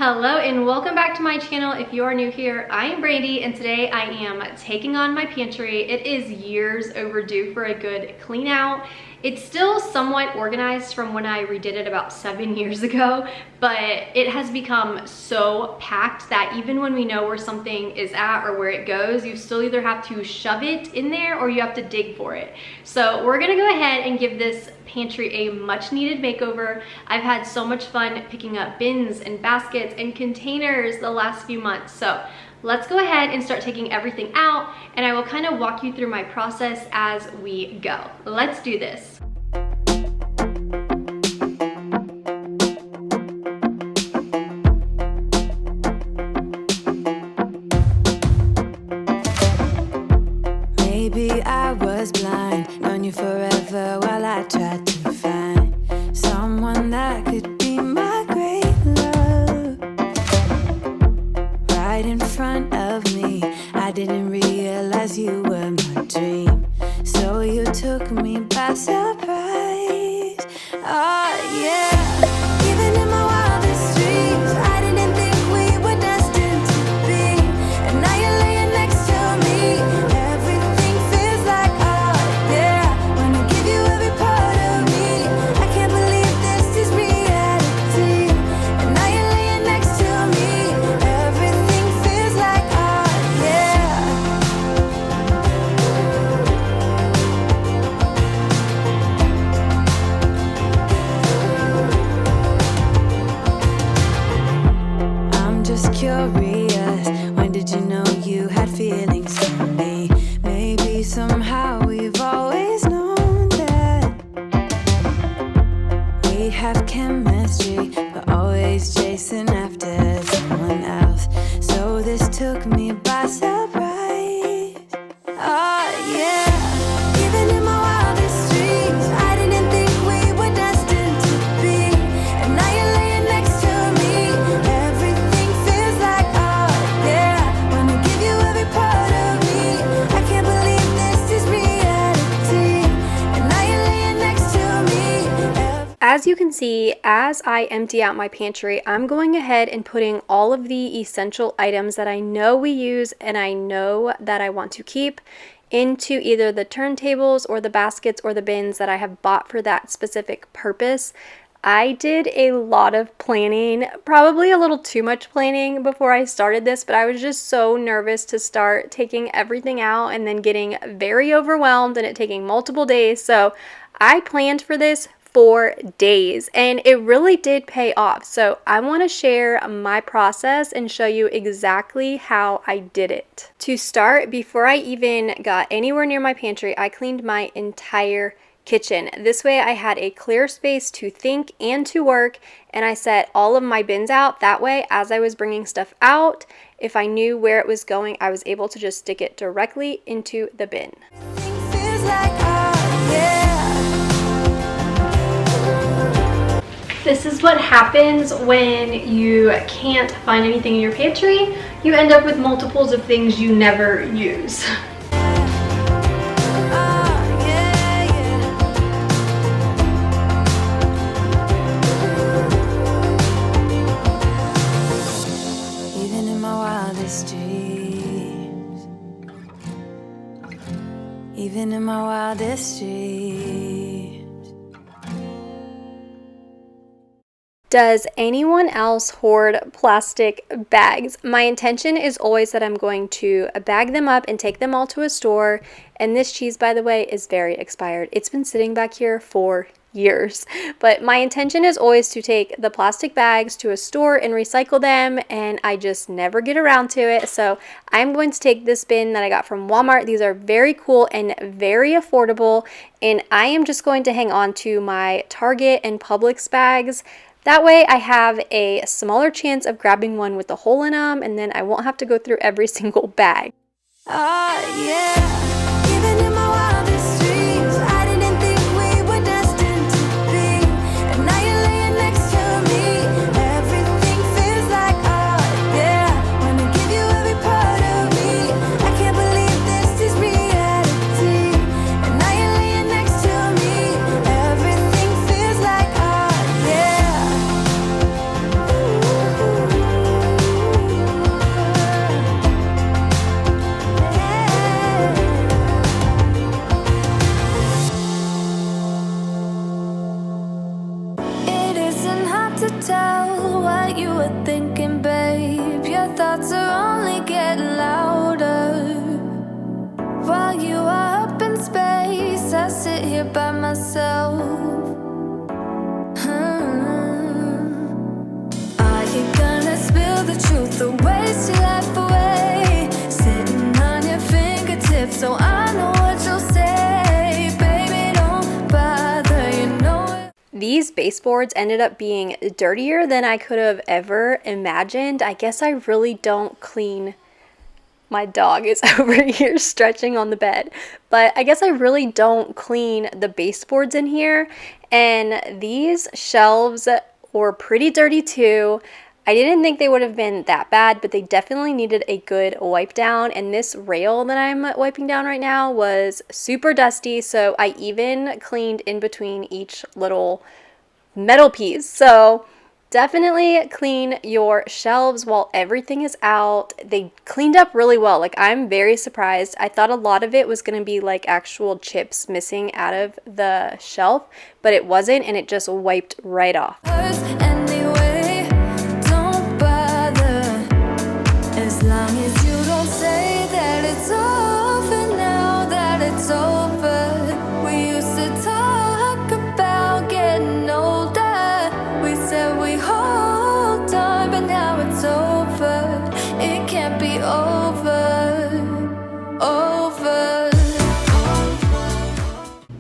Hello and welcome back to my channel. If you are new here, I am Brandy and today I am taking on my pantry. It is years overdue for a good clean out. It's still somewhat organized from when I redid it about 7 years ago, but it has become so packed that even when we know where something is at or where it goes, you still either have to shove it in there or you have to dig for it. So we're gonna go ahead and give this pantry a much needed makeover. I've had so much fun picking up bins and baskets and containers the last few months. So let's go ahead and start taking everything out, and I will kind of walk you through my process as we go. Let's do this. Maybe I was blind, known you forever while I tried to find someone that could be my great love. Right in front of me, I didn't realize you were my dream, so you took me by surprise. Oh yeah, even in my wildest dreams, I didn't think we were destined to be, and now you're laying next to me. Everything feels like art, yeah. Wanna give you every part of me. I can't believe this is reality, and now you're laying next to me. Everything feels like art, yeah. I'm just curious, when did you know you had feelings for me? Maybe somehow we've always known that we have chemistry, but always chasing after someone else. So this took me by surprise. Oh yeah, even in my wildest dreams, I didn't think we were destined to be, and now you're laying next to me. Everything feels like art, yeah. Wanna give you every part of me. I can't believe this is reality, and now you're laying next to me. As you can see, as I empty out my pantry, I'm going ahead and putting all of the essential items that I know we use and I know that I want to keep into either the turntables or the baskets or the bins that I have bought for that specific purpose. I did a lot of planning, probably a little too much planning before I started this, but I was just so nervous to start taking everything out and then getting very overwhelmed and it taking multiple days. So I planned for this for days and it really did pay off. So I want to share my process and show you exactly how I did it. To start, before I even got anywhere near my pantry, I cleaned my entire kitchen. This way I had a clear space to think and to work, and I set all of my bins out. That way, as I was bringing stuff out, if I knew where it was going, I was able to just stick it directly into the bin. Everything feels like art, yeah. This is what happens when you can't find anything in your pantry. You end up with multiples of things you never use. Even in my wildest dreams, even in my wildest dreams. Does anyone else hoard plastic bags? My intention is always that I'm going to bag them up and take them all to a store. And this cheese, by the way, is very expired. It's been sitting back here for years. But my intention is always to take the plastic bags to a store and recycle them, and I just never get around to it. So I'm going to take this bin that I got from Walmart. These are very cool and very affordable, and I am just going to hang on to my Target and Publix bags. That way I have a smaller chance of grabbing one with a hole in them, and then I won't have to go through every single bag. Oh yeah, even in my wildest dreams, I didn't think we were destined to be, and now you're laying next to me. Everything feels like art, yeah. Wanna give you every part of me. I can't believe this is reality, and now you're laying next to me. Everything feels like art, yeah. tell what you were thinking, babe. Your thoughts are only getting louder. While you are up in space, I sit here by myself. Are you gonna spill the truth or waste your life away? Sitting on your fingertips, so I know what you'll say. Baby, don't bother, you know it. These baseboards ended up being dirtier than I could have ever imagined. I guess I really don't clean. My dog is over here stretching on the bed, but I guess I really don't clean the baseboards in here, and these shelves were pretty dirty too. I didn't think they would have been that bad, but they definitely needed a good wipe down, and this rail that I'm wiping down right now was super dusty, so I even cleaned in between each little metal piece. So definitely clean your shelves while everything is out. They cleaned up really well. Like, I'm very surprised. I thought a lot of it was going to be like actual chips missing out of the shelf, but it wasn't, and it just wiped right off. Anyway, don't bother. As long as you don't say that it's over now, that it's over. We used to talk about getting older. We said we hold on, but now it's over. It can't be over. Over.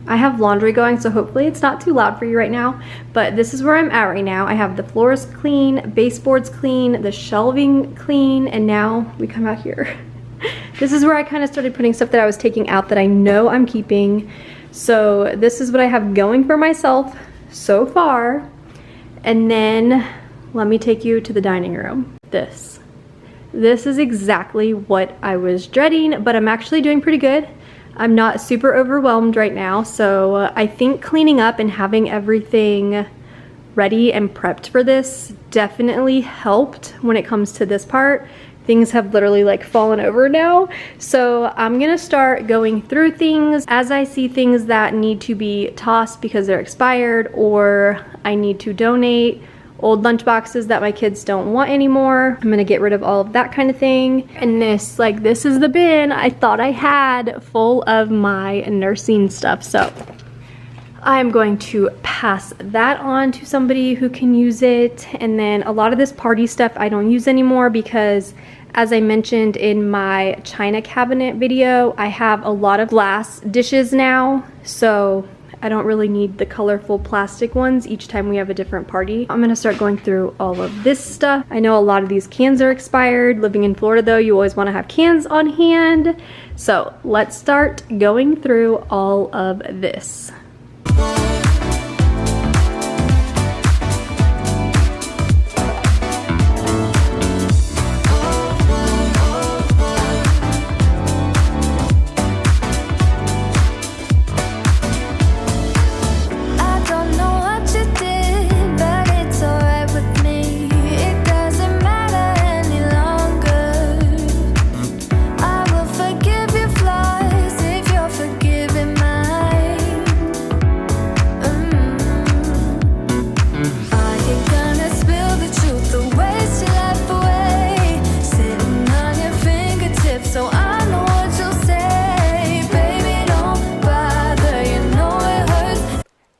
I have laundry going, so hopefully it's not too loud for you right now, but this is where I'm at right now. I have the floors clean, baseboards clean, the shelving clean, and now we come out here. This is where I kind of started putting stuff that I was taking out that I know I'm keeping. So this is what I have going for myself so far. And then let me take you to the dining room. This is exactly what I was dreading, but I'm actually doing pretty good. I'm not super overwhelmed right now, so I think cleaning up and having everything ready and prepped for this definitely helped when it comes to this part. Things have literally like fallen over now, so I'm gonna start going through things as I see things that need to be tossed because they're expired, or I need to donate old lunch boxes that my kids don't want anymore. I'm gonna get rid of all of that kind of thing. And this is the bin I thought I had full of my nursing stuff. So I'm going to pass that on to somebody who can use it. And then a lot of this party stuff I don't use anymore because, as I mentioned in my china cabinet video, I have a lot of glass dishes now. So I don't really need the colorful plastic ones each time we have a different party. I'm gonna start going through all of this stuff. I know a lot of these cans are expired. Living in Florida though, you always wanna have cans on hand. So let's start going through all of this.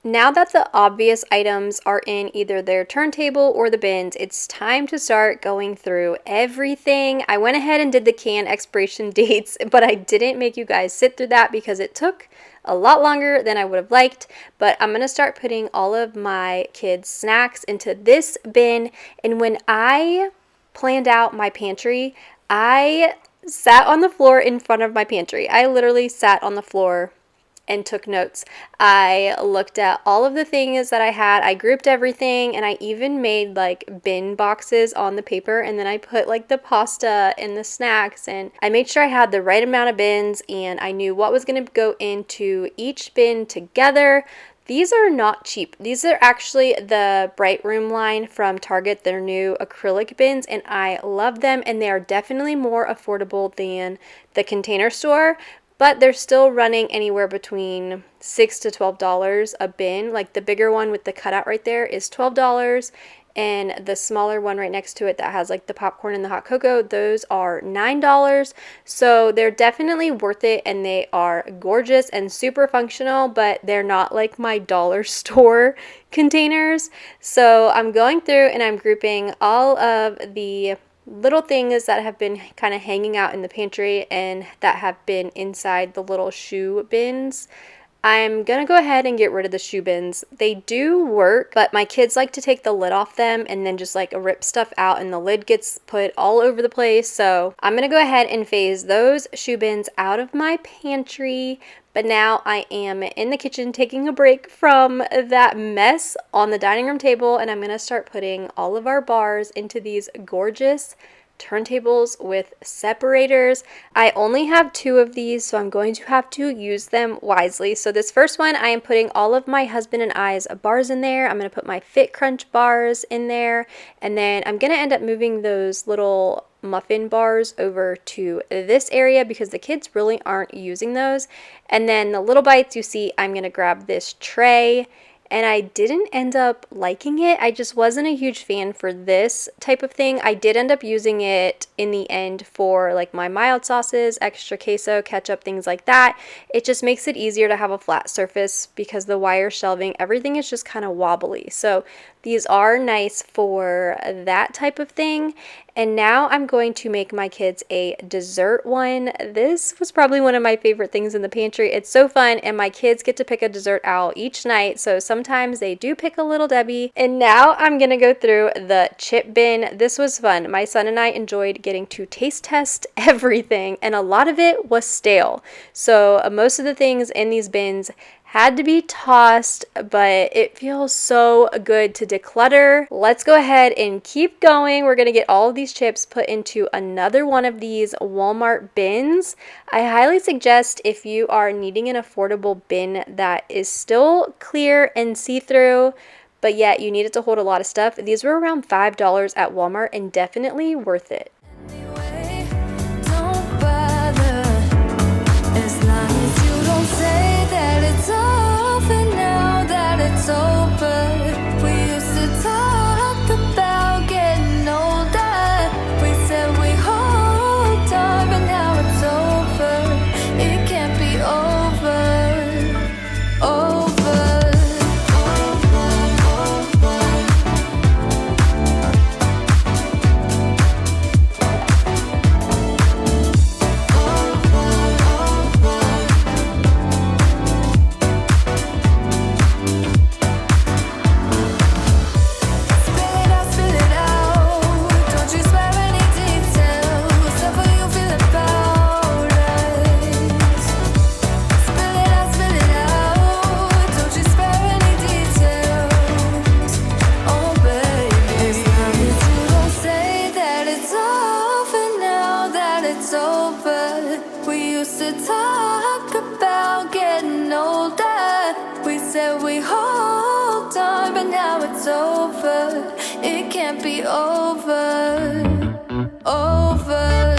Now that the obvious items are in either their turntable or the bins, it's time to start going through everything. I went ahead and did the can expiration dates, but I didn't make you guys sit through that because it took a lot longer than I would have liked. But I'm gonna start putting all of my kids' snacks into this bin. And when I planned out my pantry, I sat on the floor in front of my pantry. I literally sat on the floor and took notes. I looked at all of the things that I had. I grouped everything, and I even made like bin boxes on the paper, and then I put like the pasta and the snacks, and I made sure I had the right amount of bins and I knew what was going to go into each bin together. These are not cheap. These are actually the Bright Room line from Target, their new acrylic bins, and I love them, and they are definitely more affordable than the Container Store. But they're still running anywhere between $6 to $12 a bin. Like the bigger one with the cutout right there is $12. and the smaller one right next to it that has like the popcorn and the hot cocoa, those are $9. So they're definitely worth it, and they are gorgeous and super functional, but they're not like my dollar store containers. So I'm going through and I'm grouping all of the little things that have been kind of hanging out in the pantry and that have been inside the little shoe bins. I'm gonna go ahead and get rid of the shoe bins. They do work, but my kids like to take the lid off them and then just like rip stuff out, and the lid gets put all over the place. So I'm gonna go ahead and phase those shoe bins out of my pantry. But now I am in the kitchen taking a break from that mess on the dining room table, and I'm gonna start putting all of our bars into these gorgeous turntables with separators. I only have 2 of these, so I'm going to have to use them wisely. So this first one, I am putting all of my husband and I's bars in there. I'm going to put my Fit Crunch bars in there, and then I'm going to end up moving those little muffin bars over to this area because the kids really aren't using those. And then the little bites, you see, I'm going to grab this tray, and I didn't end up liking it. I just wasn't a huge fan for this type of thing. I did end up using it in the end for like my mild sauces, extra queso, ketchup, things like that. It just makes it easier to have a flat surface because the wire shelving, everything is just kind of wobbly. So these are nice for that type of thing. And now I'm going to make my kids a dessert one. This was probably one of my favorite things in the pantry. It's so fun, and my kids get to pick a dessert out each night. So sometimes they do pick a Little Debbie. And now I'm gonna go through the chip bin. This was fun. My son and I enjoyed getting to taste test everything, and a lot of it was stale. So most of the things in these bins had to be tossed, but it feels so good to declutter. Let's go ahead and keep going. We're gonna get all of these chips put into another one of these Walmart bins. I highly suggest, if you are needing an affordable bin that is still clear and see-through, but yet you need it to hold a lot of stuff, these were around $5 at Walmart and definitely worth it. Anyway, don't bother as long as you don't say that it's over now that it's over. We used to talk about getting older. We said we hold on, but now it's over. It can't be over. Over. It can't be over. Over.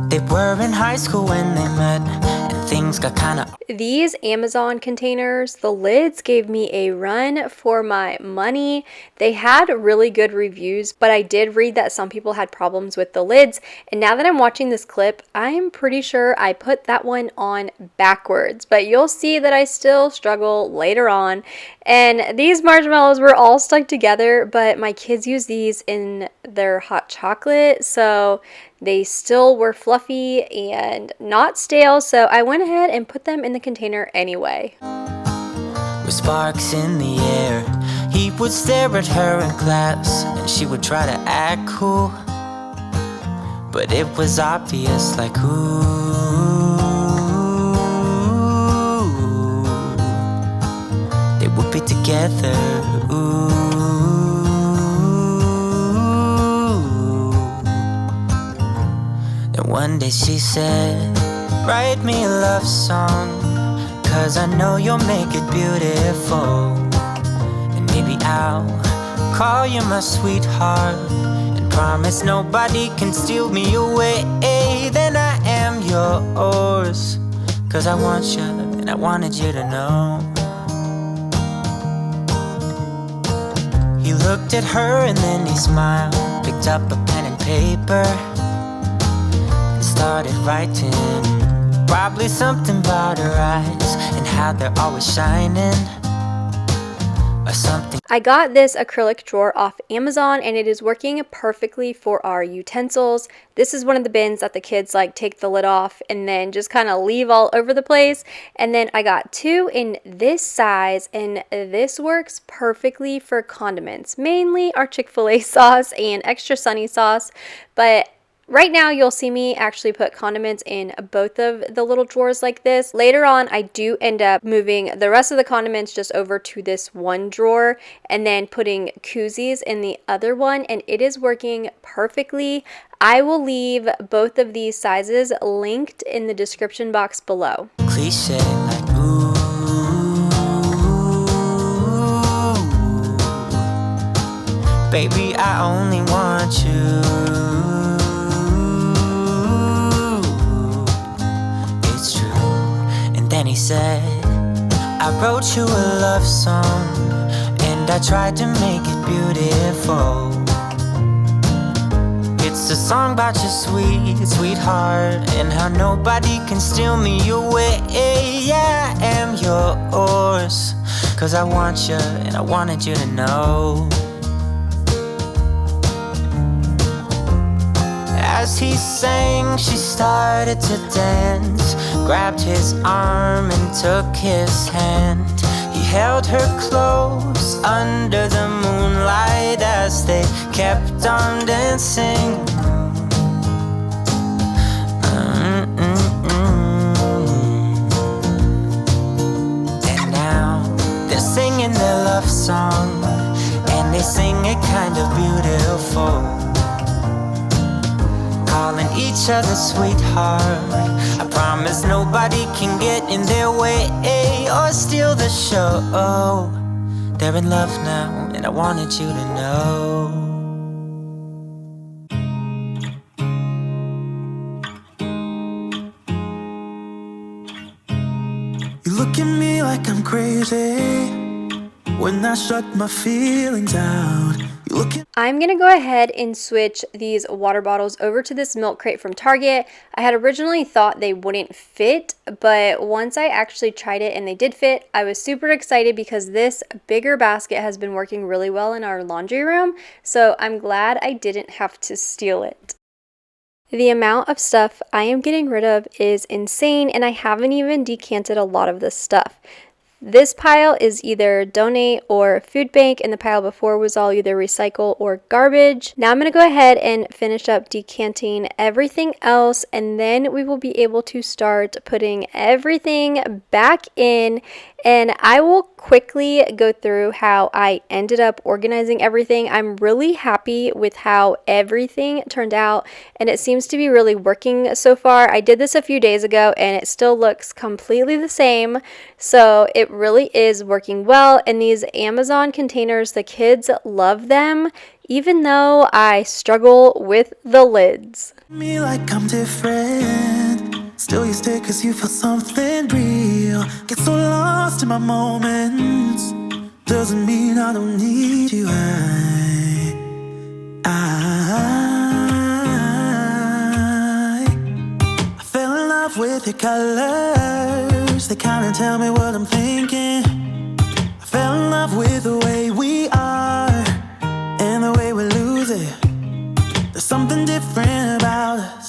They were in high school when they met, and things got kinda. These Amazon containers, the lids gave me a run for my money. They had really good reviews, but I did read that some people had problems with the lids. And now that I'm watching this clip, I am pretty sure I put that one on backwards, but you'll see that I still struggle later on. And these marshmallows were all stuck together, but my kids use these in their hot chocolate, so They still were fluffy and not stale, so I went ahead and put them in the container anyway. With sparks in the air, he would stare at her in class, and she would try to act cool, but it was obvious, like, ooh, they would be together, ooh. And one day she said, write me a love song, 'cause I know you'll make it beautiful. And maybe I'll call you my sweetheart, and promise nobody can steal me away. Then I am yours, 'cause I want you, and I wanted you to know. He looked at her and then he smiled, picked up a pen and paper, and started writing. Probably something about her eyes and how they're always shining, or something. I got this acrylic drawer off Amazon and it is working perfectly for our utensils. This is one of the bins that the kids like take the lid off and then just kind of leave all over the place. And then I got two in this size, and this works perfectly for condiments, mainly our Chick-fil-A sauce and extra sunny sauce. But right now, you'll see me actually put condiments in both of the little drawers like this. Later on, I do end up moving the rest of the condiments just over to this one drawer and then putting koozies in the other one, and it is working perfectly. I will leave both of these sizes linked in the description box below. Cliche, like, ooh, baby, I only want you. Then he said, I wrote you a love song, and I tried to make it beautiful. It's a song about your sweetheart, and how nobody can steal me away. Yeah, I am yours, 'cause I want you, and I wanted you to know. As he sang, she started to dance, grabbed his arm and took his hand. He held her close under the moonlight as they kept on dancing. And now they're singing their love song, and they sing it kind of beautiful, calling each other sweetheart. I promise nobody can get in their way or steal the show. They're in love now, and I wanted you to know. You look at me like I'm crazy when I shut my feelings out. I'm going to go ahead and switch these water bottles over to this Milkcrate from Target. I had originally thought they wouldn't fit, but once I actually tried it and they did fit, I was super excited because this bigger basket has been working really well in our laundry room, so I'm glad I didn't have to steal it. The amount of stuff I am getting rid of is insane, and I haven't even decanted a lot of this stuff. This pile is either donate or food bank, and the pile before was all either recycle or garbage. Now I'm going to go ahead and finish up decanting everything else, and then we will be able to start putting everything back in. And I will quickly go through how I ended up organizing everything. I'm really happy with how everything turned out, and it seems to be really working so far. I did this a few days ago and it still looks completely the same, so it really is working well. And these Amazon containers, the kids love them, even though I struggle with the lids. Me like I'm different, still you stay 'cause you feel something real. Get so lost in my moments, doesn't mean I don't need you. I fell in love with your colors, they kinda tell me what I'm thinking. I fell in love with the way we are and the way we lose it. There's something different about us.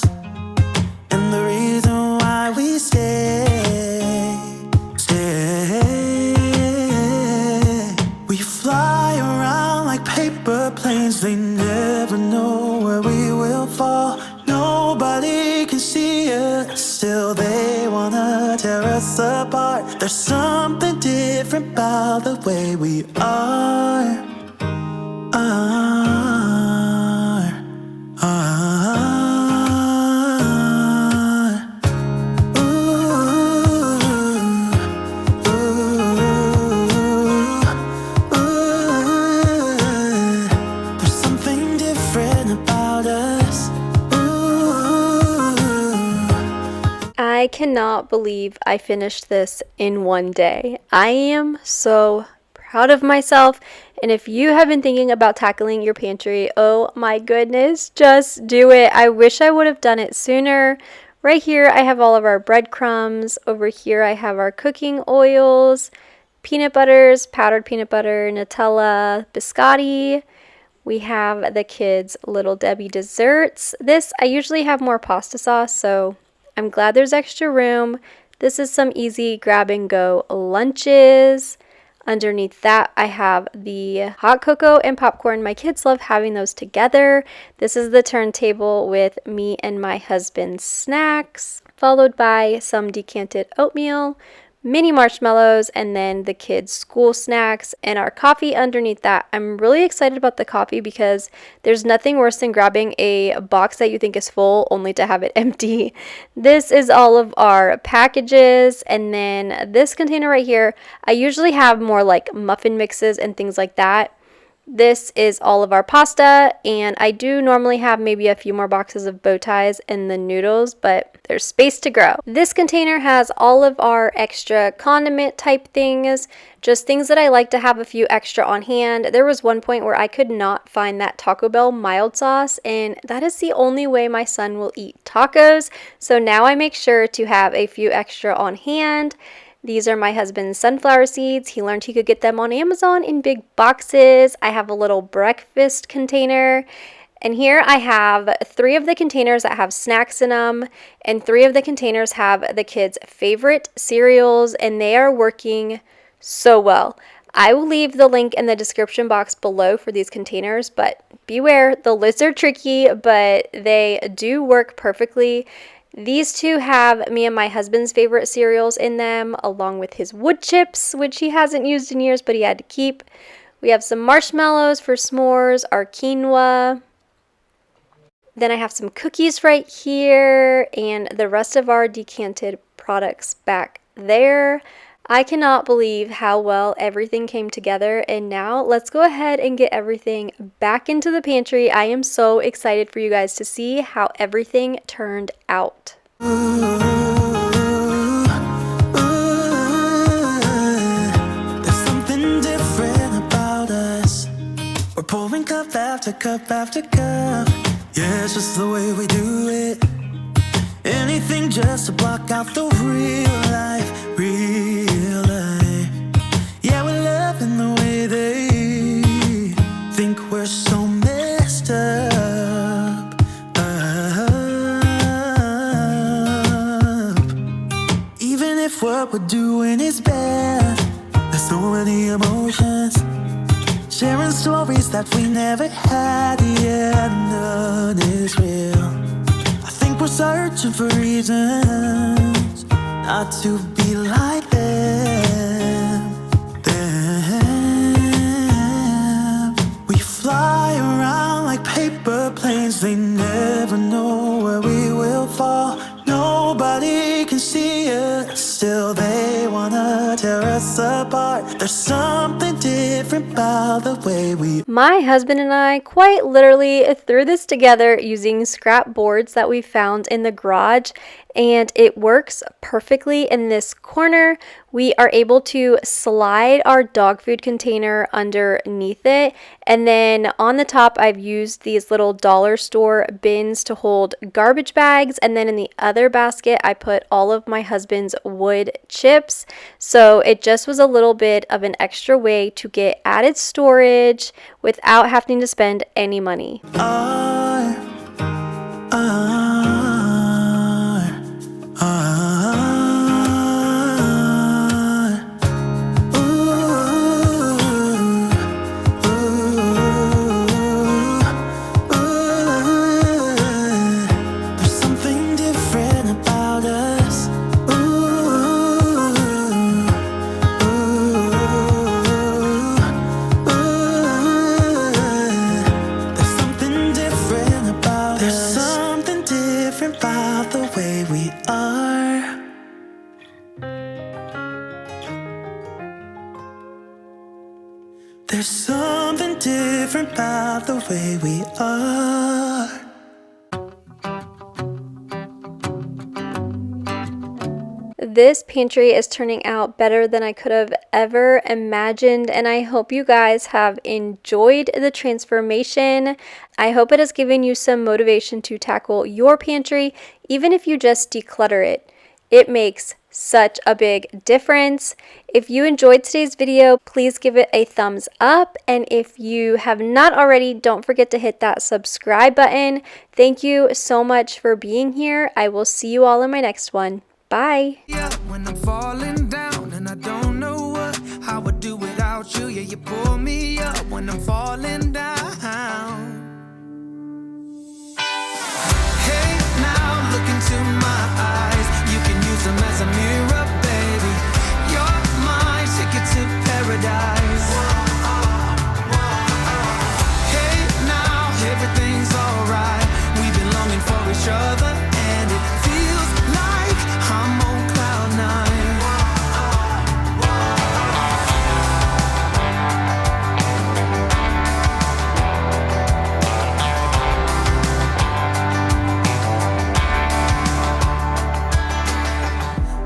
paper planes, they never know where we will fall. Nobody can see us, still they wanna tear us apart. There's something different about the way we are. There's something different about us. I cannot believe I finished this in one day. I am so proud of myself. And if you have been thinking about tackling your pantry, oh my goodness, just do it. I wish I would have done it sooner. Right here, I have all of our breadcrumbs. Over here, I have our cooking oils, peanut butters, powdered peanut butter, Nutella, biscotti. We have the kids' Little Debbie desserts. This, I usually have more pasta sauce, so I'm glad there's extra room. This is some easy grab and go lunches. Underneath that, I have the hot cocoa and popcorn. My kids love having those together. This is the turntable with me and my husband's snacks, followed by some decanted oatmeal, mini marshmallows, and then the kids' school snacks and our coffee underneath that. I'm really excited about the coffee because there's nothing worse than grabbing a box that you think is full only to have it empty. This is all of our packages, and then this container right here, I usually have more like muffin mixes and things like that. This is all of our pasta, and I do normally have maybe a few more boxes of bow ties and the noodles, but there's space to grow. This container has all of our extra condiment type things, just things that I like to have a few extra on hand. There was one point where I could not find that Taco Bell mild sauce, and that is the only way my son will eat tacos, so now I make sure to have a few extra on hand. These are my husband's sunflower seeds. He learned he could get them on Amazon in big boxes. I have a little breakfast container. And here I have 3 of the containers that have snacks in them. And 3 of the containers have the kids' favorite cereals. And they are working so well. I will leave the link in the description box below for these containers. But beware, the lids are tricky, but they do work perfectly. These 2 have me and my husband's favorite cereals in them, along with his wood chips, which he hasn't used in years, but he had to keep. We have some marshmallows for s'mores, our quinoa. Then I have some cookies right here, and the rest of our decanted products back there. I cannot believe how well everything came together, and now let's go ahead and get everything back into the pantry. I am so excited for you guys to see how everything turned out. There's something different about us. We're pouring cup after cup after cup. Yeah, it's just the way we do it. Anything just to block out the real life. Yeah, we're loving the way they think we're so messed up. Even if what we're doing is bad, there's so many emotions. Sharing stories that we never had, yeah, none is real. I think we're searching for reasons not to be like them. We fly around like paper planes, they never know where we will fall. Nobody can see us, still they wanna tear us apart. There's something different about the way we. My husband and I quite literally threw this together using scrap boards that we found in the garage, and it works perfectly. In this corner, we are able to slide our dog food container underneath it, and then on the top I've used these little dollar store bins to hold garbage bags, and then in the other basket I put all of my husband's wood chips, so it just was a little bit of an extra way to get added storage without having to spend any money. There's something different about the way we are. This pantry is turning out better than I could have ever imagined, and I hope you guys have enjoyed the transformation. I hope it has given you some motivation to tackle your pantry, even if you just declutter it. It makes such a big difference. If you enjoyed today's video, please give it a thumbs up, and if you have not already, don't forget to hit that subscribe button. Thank you so much for being here. I will see you all in my next one. Bye. Yeah, when I'm falling down and I don't know how I do without you. Yeah, you pull me up when I'm falling down. Hey, now look into my eyes. You can use them as a mirror, baby. You're my ticket to paradise. Hey, now everything's alright. We've been longing for each other, and it feels like I'm on cloud nine.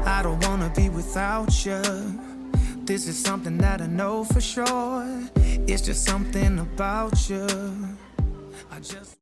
I don't wanna be without you. This is something that I know for sure. It's just something about you. I just